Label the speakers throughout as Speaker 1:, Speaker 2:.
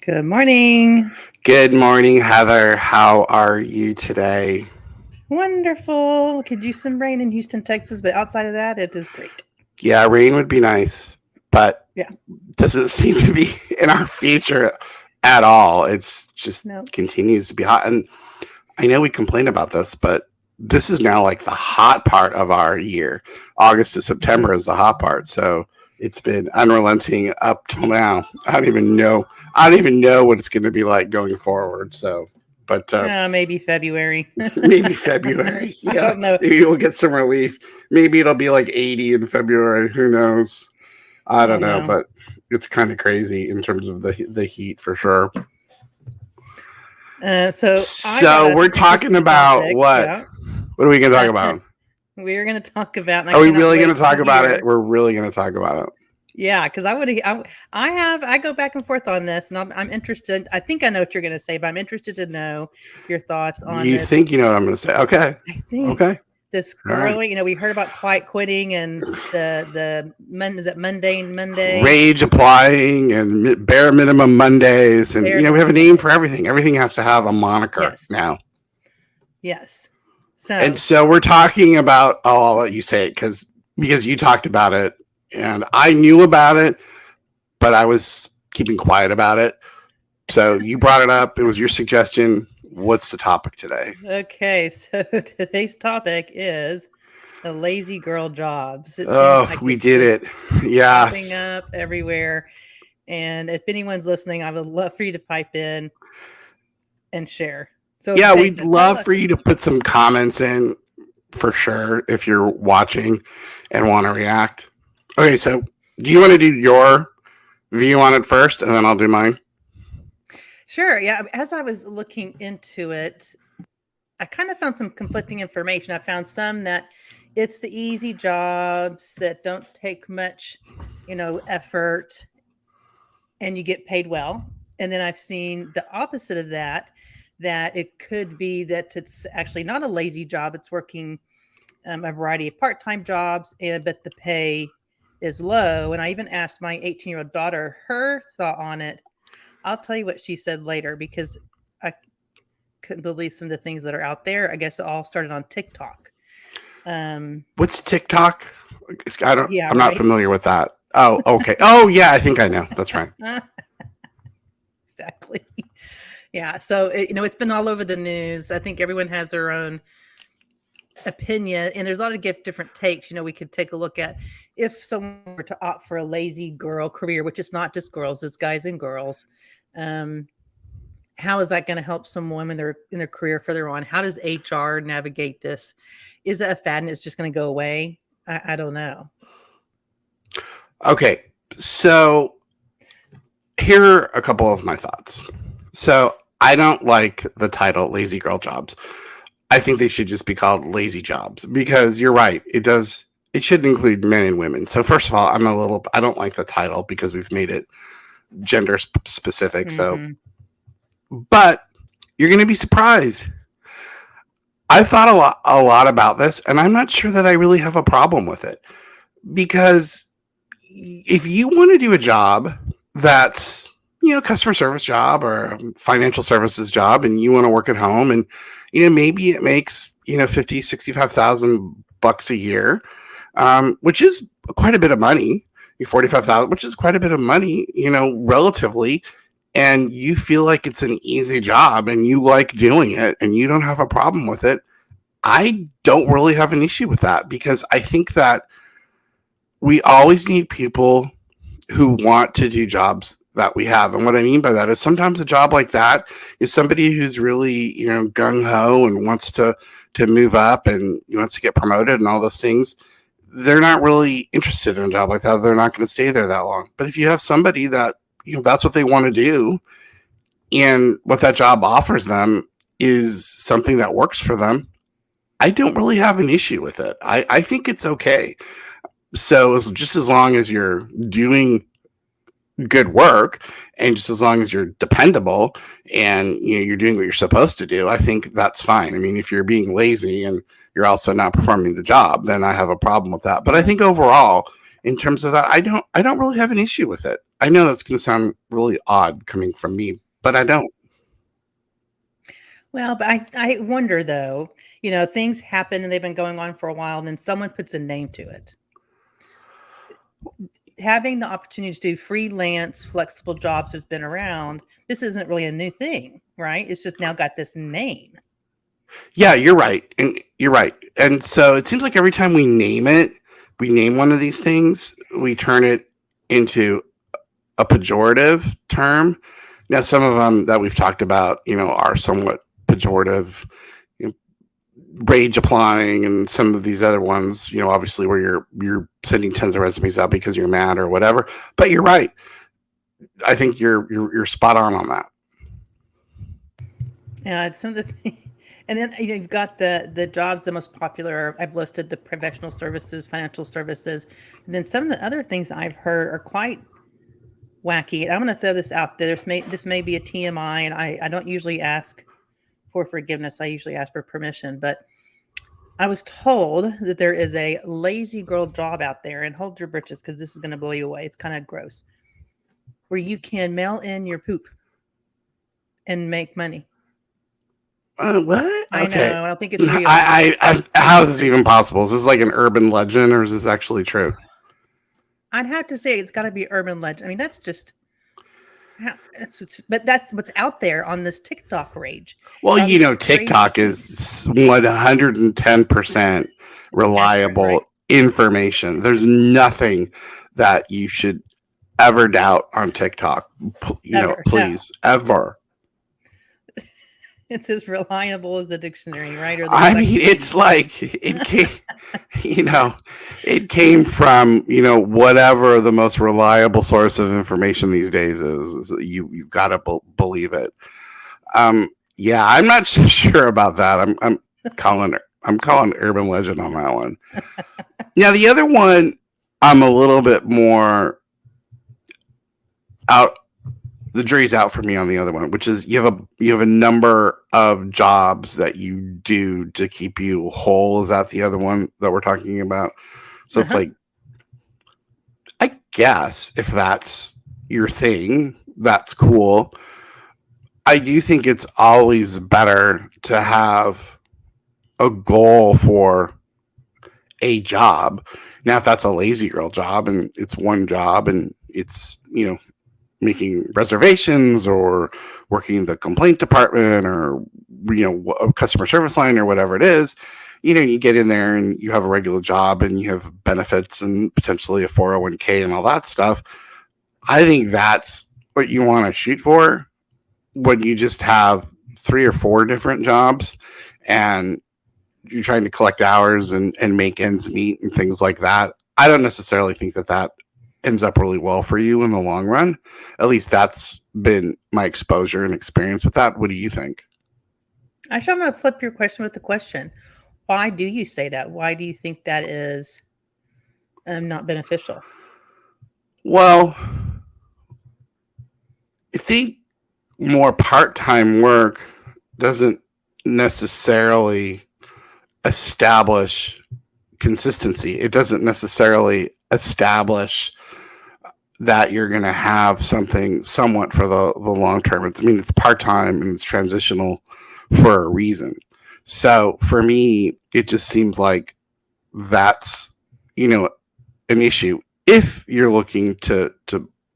Speaker 1: Good morning.
Speaker 2: Good morning, Heather. How are you today?
Speaker 1: Wonderful. Could use some rain in Houston, Texas, but outside of that, it is great.
Speaker 2: Yeah, rain would be nice, but
Speaker 1: Yeah.
Speaker 2: doesn't seem to be in our future at all. It's just
Speaker 1: No.
Speaker 2: continues to be hot. And I know we complain about this, but this is now like the hot part of our year. August to September is the hot part. So it's been unrelenting up till now. I don't even know. I don't even know what it's going to be like going forward. So, but
Speaker 1: Maybe February.
Speaker 2: maybe February.
Speaker 1: I
Speaker 2: Yeah,
Speaker 1: don't know.
Speaker 2: maybe we'll get some relief. Maybe it'll be like 80 in February. Who knows? I
Speaker 1: Oh
Speaker 2: don't know,
Speaker 1: no.
Speaker 2: but it's kind of crazy in terms of the heat for sure.
Speaker 1: So I got
Speaker 2: So
Speaker 1: an
Speaker 2: we're talking
Speaker 1: interesting
Speaker 2: about
Speaker 1: topic.
Speaker 2: what?
Speaker 1: Yeah.
Speaker 2: What are we going to talk
Speaker 1: Uh,
Speaker 2: about?
Speaker 1: we're going to talk about. And I
Speaker 2: Are we
Speaker 1: cannot
Speaker 2: really going
Speaker 1: wait
Speaker 2: to talk about
Speaker 1: hear.
Speaker 2: it? We're really going to talk about it.
Speaker 1: Yeah, because I go back and forth on this, and I'm interested. I think I know what you're going to say, but I'm interested to know your thoughts on
Speaker 2: You
Speaker 1: this.
Speaker 2: think you know what I'm going to say? Okay.
Speaker 1: I think
Speaker 2: Okay.
Speaker 1: this
Speaker 2: All right.
Speaker 1: growing, we heard about quiet quitting and is it mundane Monday?
Speaker 2: Rage applying and bare minimum Mondays, and
Speaker 1: Bare
Speaker 2: we have a
Speaker 1: minimum
Speaker 2: name
Speaker 1: Mondays.
Speaker 2: for everything. Everything has to have a moniker
Speaker 1: Yes.
Speaker 2: now.
Speaker 1: Yes.
Speaker 2: And so we're talking about. Oh, I'll let you say it because you talked about it, and I knew about it, but I was keeping quiet about it. So you brought it up. It was your suggestion. What's the topic today?
Speaker 1: Okay, so today's topic is the lazy girl jobs. It
Speaker 2: Oh,
Speaker 1: seems like
Speaker 2: we
Speaker 1: it's
Speaker 2: did
Speaker 1: just
Speaker 2: it. Yes.
Speaker 1: popping up everywhere. And if anyone's listening, I would love for you to pipe in and share. So
Speaker 2: Yeah, we'd
Speaker 1: Jason,
Speaker 2: love for you to put some comments in for sure if you're watching and want to react. Okay, so do you want to do your view on it first, and then I'll do mine?
Speaker 1: Sure. Yeah. As I was looking into it, I kind of found some conflicting information. I found some that it's the easy jobs that don't take much, effort, and you get paid well. And then I've seen the opposite of that, that it could be that it's actually not a lazy job. It's working a variety of part-time jobs, but the pay is low. And I even asked my 18-year-old daughter her thought on it. I'll tell you what she said later because I couldn't believe some of the things that are out there. I guess it all started on TikTok.
Speaker 2: What's TikTok?
Speaker 1: Yeah,
Speaker 2: I'm not familiar with that. Oh, okay. Oh, yeah, I think I know. That's right.
Speaker 1: Exactly. Yeah. So it's been all over the news. I think everyone has their own opinion, and there's a lot of different takes. We could take a look at if someone were to opt for a lazy girl career, which is not just girls, it's guys and girls. How is that going to help some women in their career further on? How does HR navigate this? Is it a fad and it's just going to go away? I don't know.
Speaker 2: Okay, so here are a couple of my thoughts. So I don't like the title "lazy girl jobs." I think they should just be called lazy jobs because you're right. It should include men and women. So first of all, I don't like the title because we've made it gender specific.
Speaker 1: Mm-hmm.
Speaker 2: So, but you're going to be surprised. I thought a lot about this, and I'm not sure that I really have a problem with it because if you want to do a job that's customer service job or a financial services job, and you want to work at home, and maybe it makes $50,000-$65,000 a year, which is quite a bit of money. 45,000, which is quite a bit of money, relatively, and you feel like it's an easy job and you like doing it and you don't have a problem with it. I don't really have an issue with that because I think that we always need people who want to do jobs that we have. And what I mean by that is sometimes a job like that is somebody who's really, gung-ho and wants to move up and wants to get promoted and all those things. They're not really interested in a job like that. They're not going to stay there that long. But if you have somebody that, that's what they want to do and what that job offers them is something that works for them, I don't really have an issue with it. I think it's okay. So just as long as you're doing good work and just as long as you're dependable and you're doing what you're supposed to do, I think that's fine. I mean, if you're being lazy and you're also not performing the job, then I have a problem with that. But I think overall, in terms of that, I don't really have an issue with it. I know that's going to sound really odd coming from me, but I don't.
Speaker 1: Well, but I wonder though, things happen and they've been going on for a while, and then someone puts a name to it. Having the opportunity to do freelance, flexible jobs has been around. This isn't really a new thing, right? It's just now got this name.
Speaker 2: Yeah, you're right. And you're right. And so it seems like every time we name it, we name one of these things, we turn it into a pejorative term. Now, some of them that we've talked about, are somewhat pejorative, you know, rage applying, and some of these other ones, obviously where you're sending tons of resumes out because you're mad or whatever. But you're right. I think you're spot on that.
Speaker 1: Yeah, some of the things. And then you've got the jobs, the most popular. I've listed the professional services, financial services, and then some of the other things I've heard are quite wacky. I'm going to throw this out there. This may be a TMI, and I don't usually ask for forgiveness. I usually ask for permission. But I was told that there is a lazy girl job out there, and hold your britches because this is going to blow you away. It's kind of gross, where you can mail in your poop and make money.
Speaker 2: What?
Speaker 1: I
Speaker 2: Okay.
Speaker 1: know. I don't think it's real.
Speaker 2: How is this even possible? Is this like an urban legend, or is this actually true?
Speaker 1: I'd have to say it's got to be urban legend. I mean, that's what's out there on this TikTok rage.
Speaker 2: Well, TikTok is 110% reliable
Speaker 1: right?
Speaker 2: information. There's nothing that you should ever doubt on TikTok. Please, ever.
Speaker 1: It's as reliable as the dictionary, right? Or
Speaker 2: it's like it came, it came from whatever the most reliable source of information these days is. You've got to believe it. Yeah, I'm not so sure about that. I'm calling urban legend on that one. Now the other one, I'm a little bit more out. The jury's out for me on the other one, which is you have a number of jobs that you do to keep you whole. Is that the other one that we're talking about? So It's like, I guess if that's your thing, that's cool. I do think it's always better to have a goal for a job. Now, if that's a lazy girl job and it's one job and it's, making reservations or working in the complaint department or a customer service line or whatever it is, you get in there and you have a regular job and you have benefits and potentially a 401k and all that stuff. I think that's what you want to shoot for when you just have 3 or 4 different jobs and you're trying to collect hours and make ends meet and things like that. I don't necessarily think that ends up really well for you in the long run. At least that's been my exposure and experience with that. What do you think?
Speaker 1: Actually, I'm going to flip your question with the question. Why do you say that? Why do you think that is not beneficial?
Speaker 2: Well, I think more part-time work doesn't necessarily establish consistency. It doesn't necessarily establish that you're going to have something somewhat for the long term. It's part-time and it's transitional for a reason. So for me, it just seems like that's, an issue. If you're looking to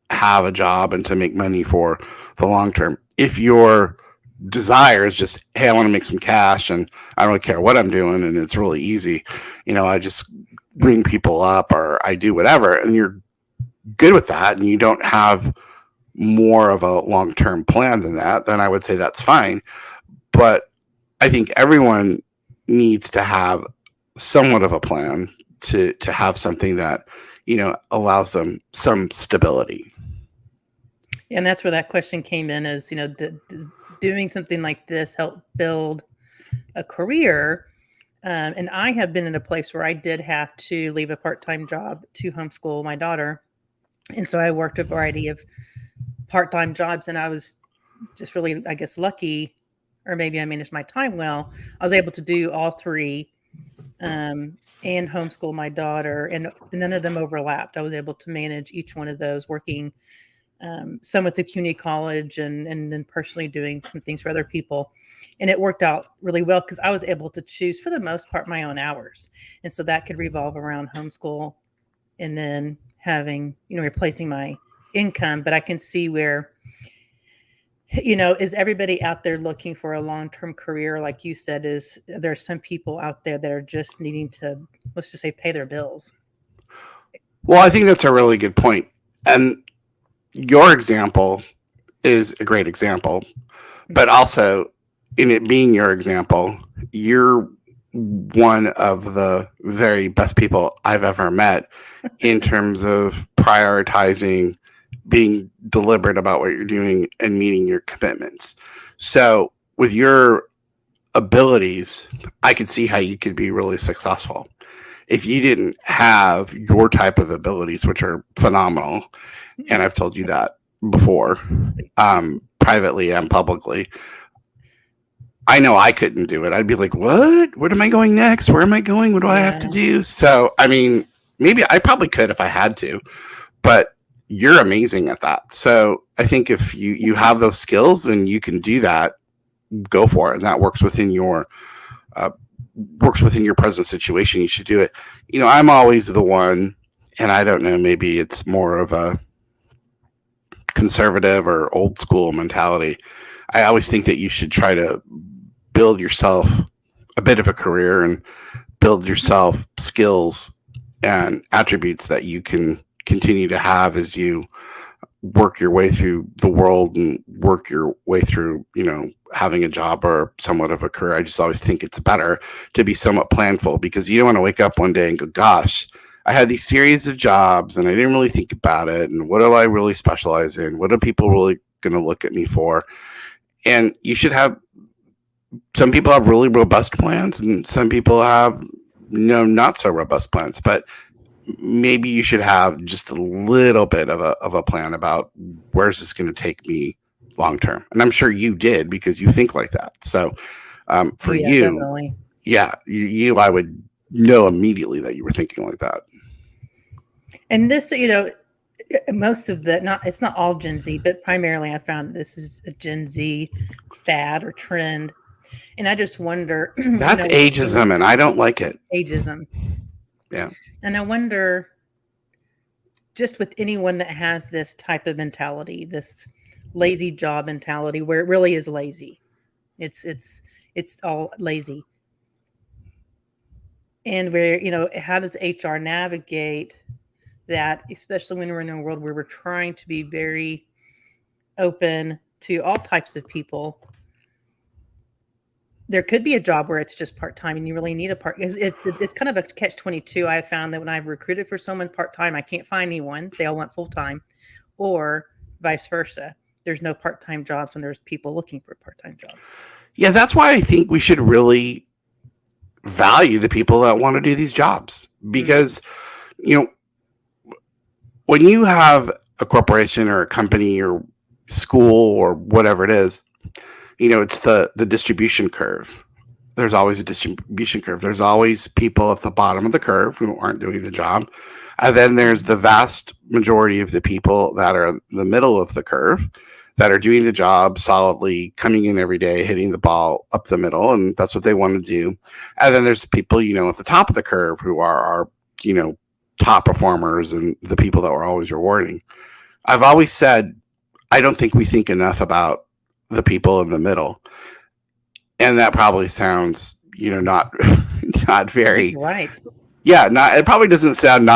Speaker 2: have a job and to make money for the long term, if your desire is just, hey, I want to make some cash and I don't really care what I'm doing and it's really easy, I just ring people up or I do whatever, and you're good with that and you don't have more of a long-term plan than that, then I would say that's fine. But I think everyone needs to have somewhat of a plan to have something that allows them some stability.
Speaker 1: And that's where that question came in, is does doing something like this help build a career? And I have been in a place where I did have to leave a part-time job to homeschool my daughter. And so I worked a variety of part-time jobs, and I was just really, I guess, lucky, or maybe I managed my time well. I was able to do all 3 and homeschool my daughter, and none of them overlapped. I was able to manage each one of those, working some with the community college and then personally doing some things for other people. And it worked out really well because I was able to choose, for the most part, my own hours. And so that could revolve around homeschool and then having, replacing my income. But I can see where, is everybody out there looking for a long-term career? Like you said, there are some people out there that are just needing to, let's just say, pay their bills.
Speaker 2: Well, I think that's a really good point. And your example is a great example, but also in it being your example, you're one of the very best people I've ever met in terms of prioritizing, being deliberate about what you're doing, and meeting your commitments. So with your abilities, I could see how you could be really successful. If you didn't have your type of abilities, which are phenomenal, and I've told you that before, privately and publicly, I know I couldn't do it. I'd be like, what? Where am I going next? Where am I going? What do I have to do? So, I mean, maybe I probably could if I had to, but you're amazing at that. So I think if you have those skills and you can do that, go for it. And that works within your present situation. You should do it. I'm always the one, and I don't know, maybe it's more of a conservative or old school mentality. I always think that you should try to build yourself a bit of a career and build yourself skills and attributes that you can continue to have as you work your way through the world and work your way through, having a job or somewhat of a career. I just always think it's better to be somewhat planful, because you don't want to wake up one day and go, gosh, I had these series of jobs and I didn't really think about it. And what do I really specialize in? What are people really going to look at me for? And you should have, some people have really robust plans and some people have not so robust plans, but maybe you should have just a little bit of a plan about where's this going to take me long term. And I'm sure you did, because you think like that. So for you,
Speaker 1: definitely.
Speaker 2: you, I would know immediately that you were thinking like that.
Speaker 1: And this, most of it's not all Gen Z, but primarily I found this is a Gen Z fad or trend. And I just wonder.
Speaker 2: That's ageism, and I don't like it.
Speaker 1: Ageism.
Speaker 2: Yeah.
Speaker 1: And I wonder, just with anyone that has this type of mentality, this lazy job mentality, where it really is lazy. It's all lazy. And where, how does HR navigate that, especially when we're in a world where we're trying to be very open to all types of people? There could be a job where it's just part-time and you really need a part. It's kind of a catch-22. I found that when I've recruited for someone part-time, I can't find anyone. They all want full-time, or vice versa. There's no part-time jobs when there's people looking for part-time jobs.
Speaker 2: Yeah, that's why I think we should really value the people that want to do these jobs, because, when you have a corporation or a company or school or whatever it is, it's the distribution curve. There's always a distribution curve. There's always people at the bottom of the curve who aren't doing the job. And then there's the vast majority of the people that are in the middle of the curve that are doing the job solidly, coming in every day, hitting the ball up the middle. And that's what they want to do. And then there's people, at the top of the curve who are top performers and the people that we're always rewarding. I've always said, I don't think we think enough about the people in the middle, and that probably sounds not very
Speaker 1: right.
Speaker 2: It probably doesn't sound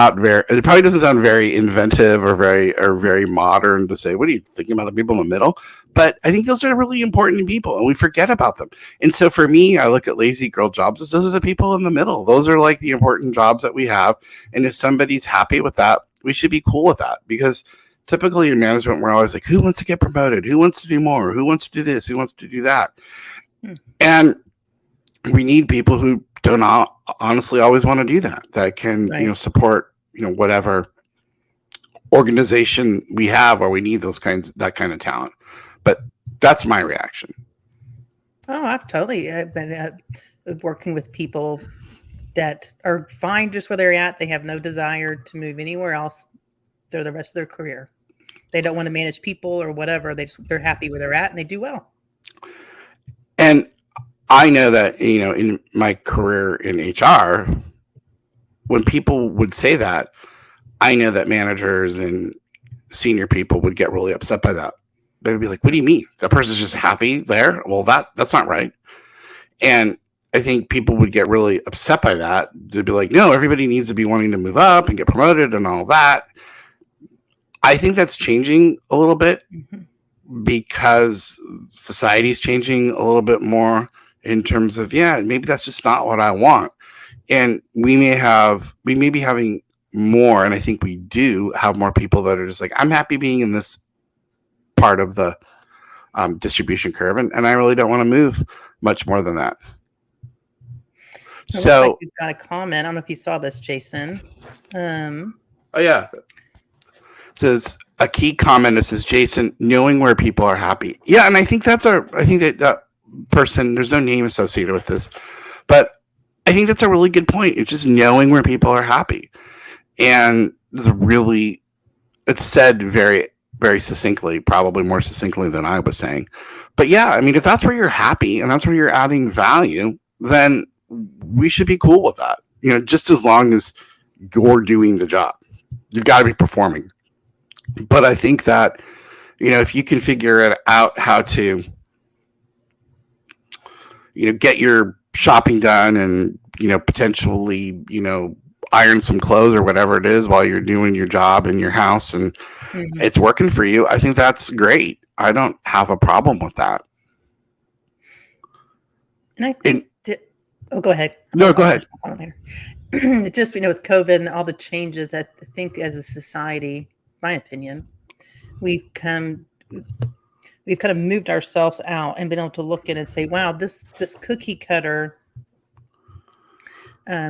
Speaker 2: very inventive or very modern to say, what are you thinking about the people in the middle? But I think those are really important people and we forget about them. And so for me, I look at lazy girl jobs as those are the people in the middle. Those are like the important jobs that we have, and if somebody's happy with that, we should be cool with that, because typically in management, we're always like, who wants to get promoted? Who wants to do more? Who wants to do this? Who wants to do that? And we need people who don't honestly always want to do that. That can, support, whatever organization we have where we need that kind of talent. But that's my reaction.
Speaker 1: Oh, I've been working with people that are fine just where they're at. They have no desire to move anywhere else through the rest of their career. They don't want to manage people or whatever. They're happy where they're at and they do well.
Speaker 2: And I know that, in my career in HR, when people would say that, I know that managers and senior people would get really upset by that. They would be like, what do you mean? That person's just happy there? Well, that's not right. And I think people would get really upset by that. They'd be like, no, everybody needs to be wanting to move up and get promoted and all that. I think that's changing a little bit because society's changing a little bit more in terms of, maybe that's just not what I want. And we may be having more, and I think we do have more people that are just like, I'm happy being in this part of the distribution curve, and I really don't want to move much more than that. So
Speaker 1: like you've got a comment. I don't know if you saw this, Jason.
Speaker 2: Oh yeah. It says a key comment. It says, Jason, knowing where people are happy. Yeah, and I think that person, there's no name associated with this, but I think that's a really good point. It's just knowing where people are happy. And it's said very, very succinctly, probably more succinctly than I was saying. But yeah, I mean, if that's where you're happy and that's where you're adding value, then we should be cool with that. Just as long as you're doing the job, you've got to be performing. But I think that, if you can figure it out how to, get your shopping done and, potentially, iron some clothes or whatever it is while you're doing your job in your house and it's working for you, I think that's great. I don't have a problem with that.
Speaker 1: And I think go ahead.
Speaker 2: No, go ahead.
Speaker 1: Just, with COVID and all the changes that I think as a society, my opinion, we've kind of moved ourselves out and been able to look at it and say, wow, this cookie cutter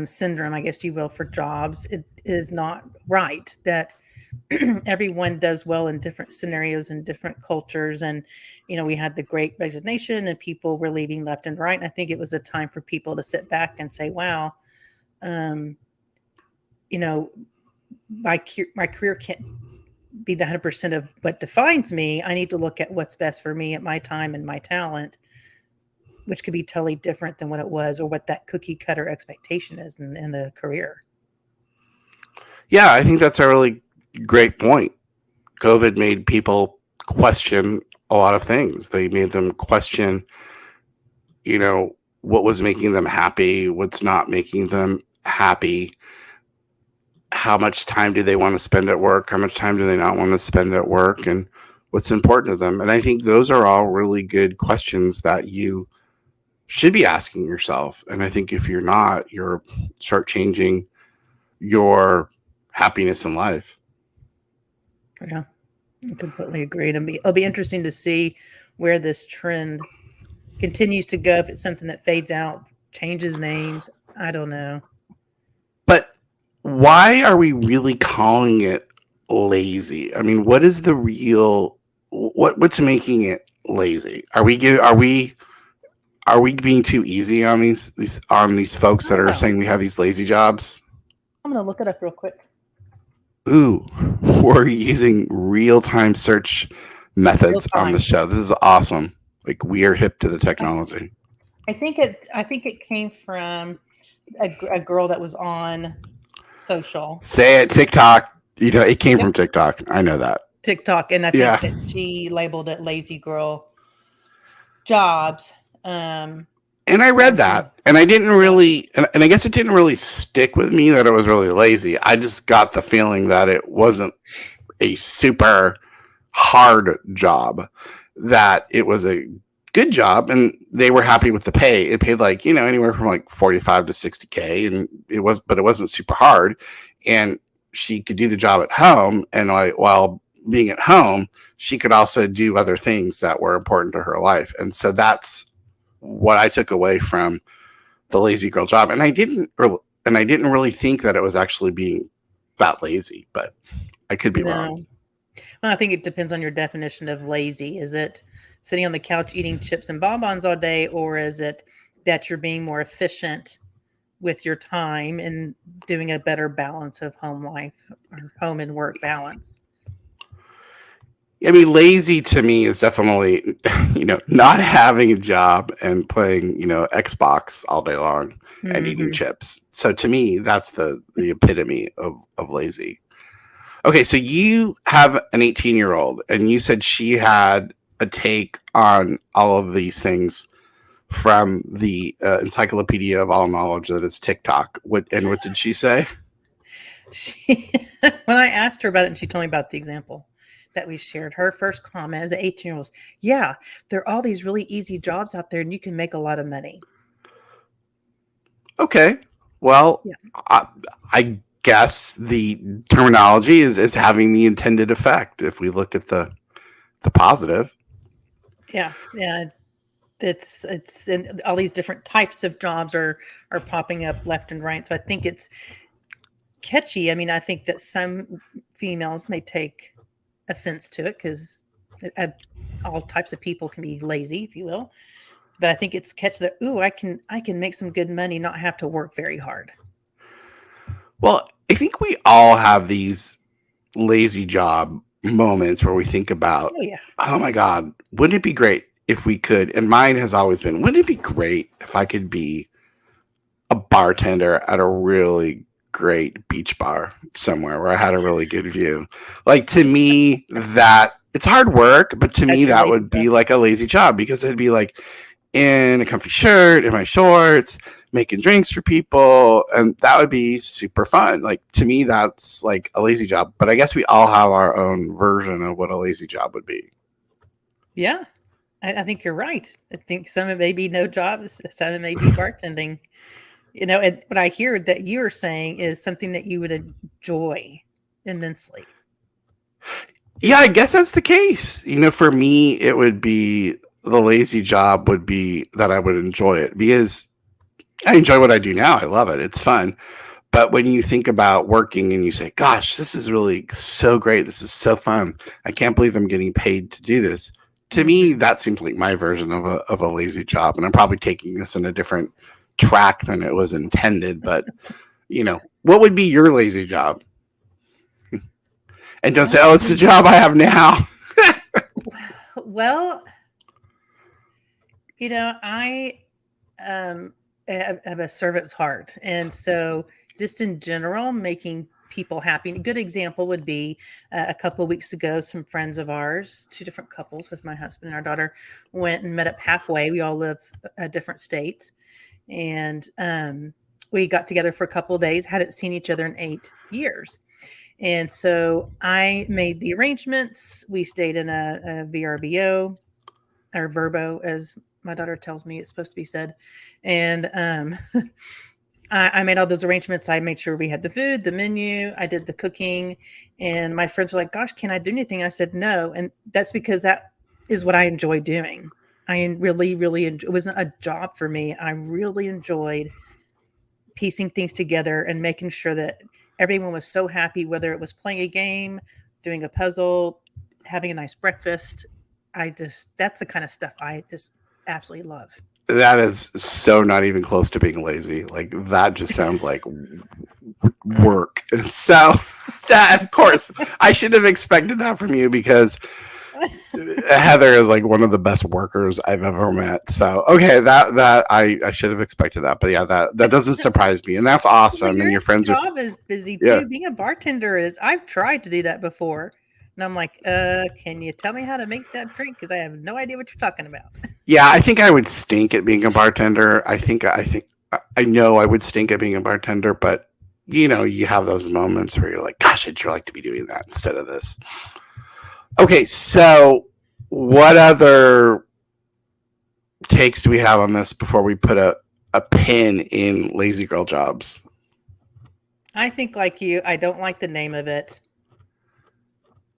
Speaker 1: syndrome, I guess you will, for jobs, it is not right. That everyone does well in different scenarios and different cultures. And, we had the Great Resignation and people were leaving left and right. And I think it was a time for people to sit back and say, wow, my career can't be the 100% of what defines me. I need to look at what's best for me at my time and my talent, which could be totally different than what it was or what that cookie cutter expectation is in a career.
Speaker 2: Yeah, I think that's a really great point. COVID made people question a lot of things. They made them question, what was making them happy, what's not making them happy, how much time do they want to spend at work, how much time do they not want to spend at work, and what's important to them. And I think those are all really good questions that you should be asking yourself. And I think if you're not, you're shortchanging your happiness in life.
Speaker 1: Yeah, I completely agree. It'll be interesting to see where this trend continues to go. If it's something that fades out, changes names, I don't know.
Speaker 2: But why are we really calling it lazy? I mean, what is the real what's making it lazy? Are we being too easy on these folks that are saying we have these lazy jobs?
Speaker 1: I'm going to look it up real quick.
Speaker 2: Ooh, we're using real-time search methods on the show. This is awesome. Like, we are hip to the technology.
Speaker 1: I think it came from a girl that was on social.
Speaker 2: Say it, TikTok. It came from TikTok. I know that.
Speaker 1: TikTok, and I think that she labeled it lazy girl jobs.
Speaker 2: And I read that, and I didn't really, and I guess it didn't really stick with me that it was really lazy. I just got the feeling that it wasn't a super hard job, that it was a good job, and they were happy with the pay. It paid anywhere from like 45 to 60K, and it wasn't super hard, and she could do the job at home, and while being at home, she could also do other things that were important to her life. And so that's what I took away from the lazy girl job. And I didn't really think that it was actually being that lazy, but I could be wrong.
Speaker 1: Well, I think it depends on your definition of lazy. Is it sitting on the couch eating chips and bonbons all day, or is it that you're being more efficient with your time and doing a better balance of home life or home and work balance.
Speaker 2: I mean, lazy to me is definitely, not having a job and playing, Xbox all day long and eating
Speaker 1: Mhm.
Speaker 2: chips. So to me, that's the epitome of lazy. Okay, so you have an 18-year-old, and you said she had a take on all of these things from the encyclopedia of all knowledge that is TikTok. What did she say?
Speaker 1: She, when I asked her about it, and she told me about the example that we shared, her first comment as an 18-year-old was, "Yeah, there are all these really easy jobs out there, and you can make a lot of money."
Speaker 2: Okay, well,
Speaker 1: Yeah,
Speaker 2: I guess the terminology is having the intended effect. If we look at the positive,
Speaker 1: yeah. It's and all these different types of jobs are popping up left and right. So I think it's catchy. I mean, I think that some females may take offense to it because all types of people can be lazy, if you will. But I think it's catch that. Ooh, I can make some good money, not have to work very hard.
Speaker 2: well, I think we all have these lazy job moments where we think about,
Speaker 1: Oh yeah,
Speaker 2: oh my God, wouldn't it be great if we could? And mine has always been, wouldn't it be great if I could be a bartender at a really great beach bar somewhere where I had a really good view? Like, to me, that it's hard work, but to me,
Speaker 1: that's your
Speaker 2: that
Speaker 1: lazy
Speaker 2: would
Speaker 1: job.
Speaker 2: be like a lazy job because it'd be like in a comfy shirt, in my shorts, making drinks for people, and that would be super fun. Like, to me, that's like a lazy job. But I guess we all have our own version of what a lazy job would be.
Speaker 1: Yeah, I think you're right. I think some of it may be no jobs, some of it may be bartending. And what I hear that you're saying is something that you would enjoy immensely.
Speaker 2: Yeah, I guess that's the case. For me, it would be the lazy job would be that I would enjoy it because I enjoy what I do now. I love it. It's fun. But when you think about working and you say, gosh, this is really so great. This is so fun. I can't believe I'm getting paid to do this. To me,
Speaker 1: Mhm.
Speaker 2: that seems like my version of a lazy job. And I'm probably taking this in a different track than it was intended. But, what would be your lazy job? And don't say, oh, it's the
Speaker 1: Um,
Speaker 2: job I have now.
Speaker 1: well, I um, have a servant's heart, and so just in general, making people happy. A good example would be a couple of weeks ago, some friends of ours, two different couples with my husband and our daughter, went and met up halfway. We all live different states, and we got together for a couple of days. Hadn't seen each other in 8 years. And so I made the arrangements. We stayed in a VRBO or Verbo, as my daughter tells me it's supposed to be said. And I made all those arrangements. I made sure we had the food, the menu. I did the cooking. And my friends were like, gosh, can I do anything? I said, no. And that's because that is what I enjoy doing. I really, really enjoy, it wasn't a job for me. I really enjoyed piecing things together and making sure that everyone was so happy, whether it was playing a game, doing a puzzle, having a nice breakfast. That's the kind of stuff I just absolutely love.
Speaker 2: That is so not even close to being lazy. Like, that just sounds like work. So, that, of course, I should have expected that from you because Heather is like one of the best workers I've ever met. So, okay, that I should have expected that. But yeah, that doesn't surprise me. And that's
Speaker 1: Well,
Speaker 2: awesome. And
Speaker 1: your
Speaker 2: your friends are,
Speaker 1: job is busy
Speaker 2: yeah.
Speaker 1: too. Being a bartender is I've tried to do that before. And I'm like, can you tell me how to make that drink? Because I have no idea what you're talking about.
Speaker 2: Yeah, I think I would stink at being a bartender. I know I would stink at being a bartender, but you have those moments where you're like, gosh, I'd sure like to be doing that instead of this. Okay, so what other takes do we have on this before we put a pin in lazy girl jobs?
Speaker 1: I think, like you, I don't like the name of it.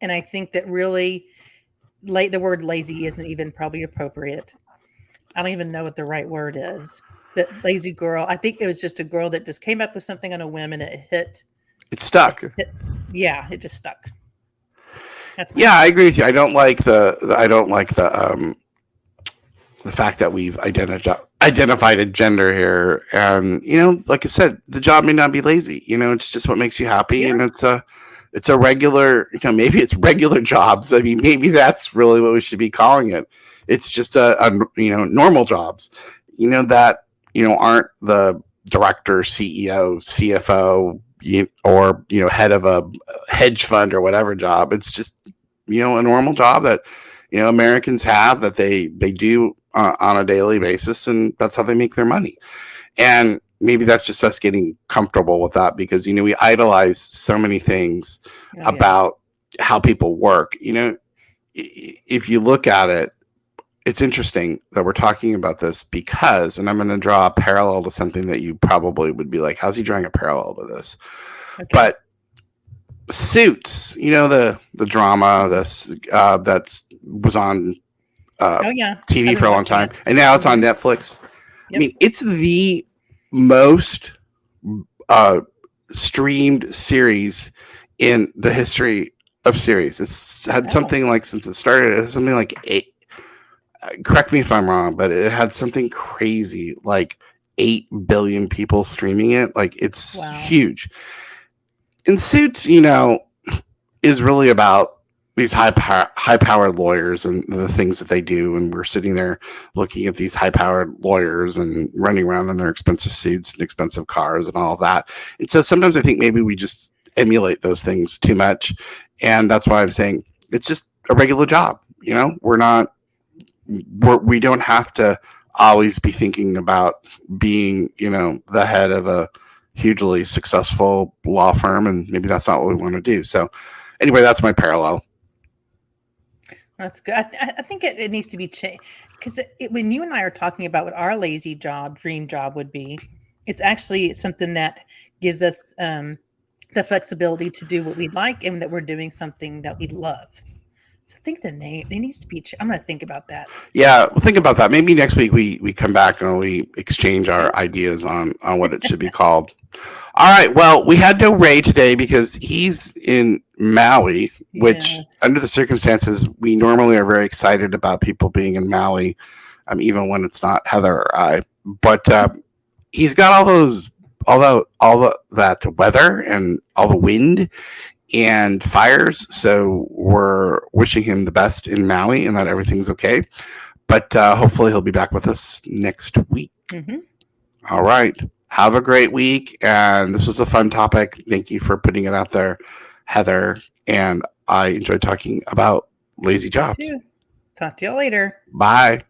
Speaker 1: And I think that really the word lazy isn't even probably appropriate. I don't even know what the right word is. That lazy girl. I think it was just a girl that just came up with something on a whim and it hit.
Speaker 2: It's stuck.
Speaker 1: Yeah, it just stuck. That's my
Speaker 2: Yeah, I
Speaker 1: opinion.
Speaker 2: agree with you. I don't like the fact that we've identified a gender here, and like I said, the job may not be lazy. It's just what makes you happy,
Speaker 1: Yeah.
Speaker 2: and it's a regular. Maybe it's regular jobs. I mean, maybe that's really what we should be calling it. It's just a normal jobs. That aren't the director, CEO, CFO, or head of a hedge fund or whatever job. It's just a normal job that Americans have, that they do on a daily basis, and that's how they make their money. And maybe that's just us getting comfortable with that, because we idolize so many things about how people work. If you look at it, it's interesting that we're talking about this, because, and I'm going to draw a parallel to something that you probably would be like, how's he drawing a parallel to this? Okay. But Suits, the drama that was on TV for a long time, and now it's on Netflix. Yep. I mean, it's the most streamed series in the history of series. It's had something like, since it started, it something like 8. Correct me if I'm wrong, but it had something crazy like 8 billion people streaming it. Like, it's huge. And Suits, is really about these high-powered lawyers and the things that they do. And we're sitting there looking at these high-powered lawyers and running around in their expensive suits and expensive cars and all of that. And so sometimes I think maybe we just emulate those things too much. And that's why I'm saying it's just a regular job. We don't have to always be thinking about being, the head of a hugely successful law firm, and maybe that's not what we want to do. So anyway, that's my parallel.
Speaker 1: That's good. I think it needs to be changed, because when you and I are talking about what our lazy job, dream job would be, it's actually something that gives us the flexibility to do what we like, and that we're doing something that we love. So I think the name, it needs to be, I'm going to think about that.
Speaker 2: Yeah, we'll think about that. Maybe next week we come back and we exchange our ideas on what it should be called. All right. Well, we had no Ray today because he's in Maui, which under the circumstances, we normally are very excited about people being in Maui, even when it's not Heather or I. But he's got all that weather and all the wind and fires. So we're wishing him the best in Maui and that everything's okay. But hopefully he'll be back with us next week. Mm-hmm. All right. Have a great week. And this was a fun topic. Thank you for putting it out there, Heather. And I enjoyed talking about lazy jobs.
Speaker 1: Talk to you later.
Speaker 2: Bye.